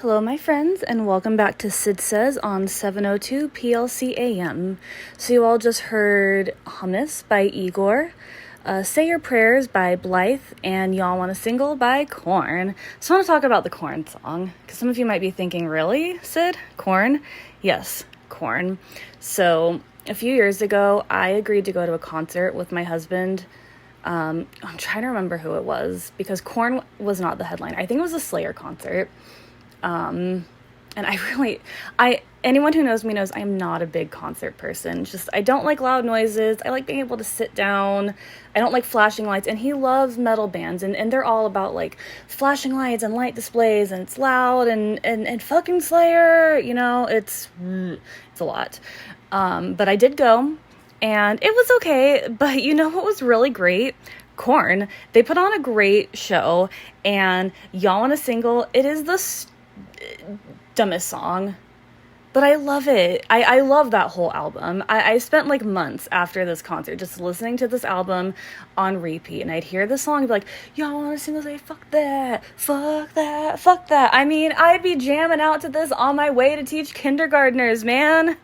Hello, my friends, and welcome back to Sid Says on 702 PLC AM. So you all just heard Hummus by Igor, Say Your Prayers by Blythe, and Y'all Want a Single by Korn. So I want to talk about the Korn song, because some of you might be thinking, really, Sid? Korn? Yes, Korn. So a few years ago, I agreed to go to a concert with my husband. I'm trying to remember who it was, because Korn was not the headline. I think it was a Slayer concert. And anyone who knows me knows I'm not a big concert person. I don't like loud noises. I like being able to sit down. I don't like flashing lights. And he loves metal bands, and they're all about like flashing lights and light displays, and it's loud and fucking Slayer, it's a lot. But I did go, and it was okay. But you know what was really great? Korn. They put on a great show, and Y'all Want a Single, it is the dumbest song, but I love it. I love that whole album. I spent like months after this concert just listening to this album on repeat, and I'd hear the song and be like, y'all want to single, say fuck that, fuck that, fuck that. I mean, I'd be jamming out to this on my way to teach kindergartners, man.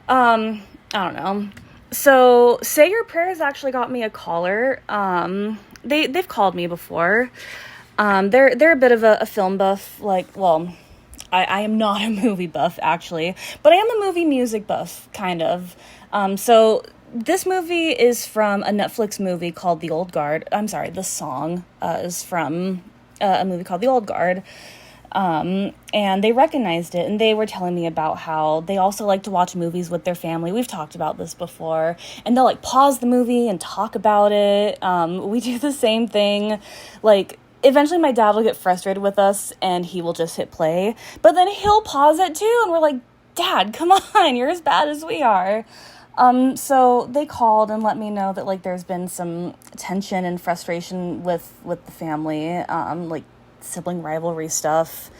I don't know. So Say Your Prayers actually got me a caller. They've called me before. They're a bit of a film buff, I am not a movie buff, actually, but I am a movie music buff, kind of. So this movie is from a Netflix movie called The Old Guard. I'm sorry, the song is from a movie called The Old Guard. And they recognized it, and they were telling me about how they also like to watch movies with their family. We've talked about this before, and they'll pause the movie and talk about it. We do the same thing, eventually my dad will get frustrated with us and he will just hit play, but then he'll pause it too, and we're like, Dad, come on, you're as bad as we are. So they called and let me know that there's been some tension and frustration with the family, sibling rivalry stuff,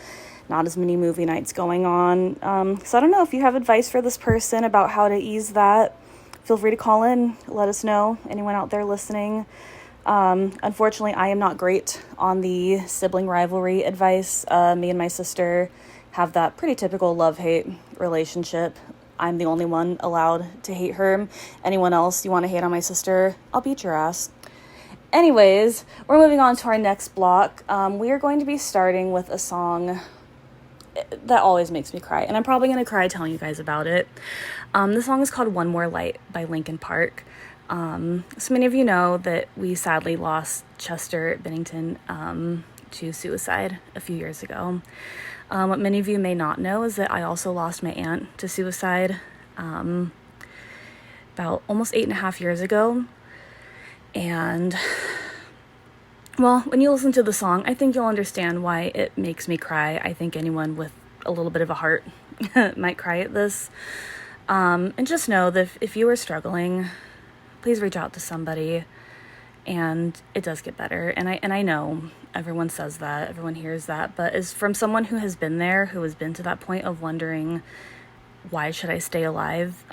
not as many movie nights going on. So I don't know if you have advice for this person about how to ease that. Feel free to call in, let us know, anyone out there listening. Unfortunately, I am not great on the sibling rivalry advice. Me and my sister have that pretty typical love-hate relationship. I'm the only one allowed to hate her. Anyone else you want to hate on my sister, I'll beat your ass. Anyways, we're moving on to our next block. We are going to be starting with a song that always makes me cry, and I'm probably going to cry telling you guys about it. The song is called One More Light by Linkin Park. So many of you know that we sadly lost Chester Bennington to suicide a few years ago. What many of you may not know is that I also lost my aunt to suicide about almost 8.5 years ago. And, well, when you listen to the song, I think you'll understand why it makes me cry. I think anyone with a little bit of a heart might cry at this. And just know that if you are struggling, please reach out to somebody, and it does get better. And I know everyone says that, everyone hears that, but as from someone who has been there, who has been to that point of wondering, why should I stay alive?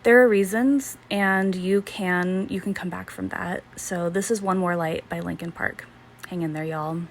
There are reasons, and you can come back from that. So this is One More Light by Linkin Park. Hang in there, y'all.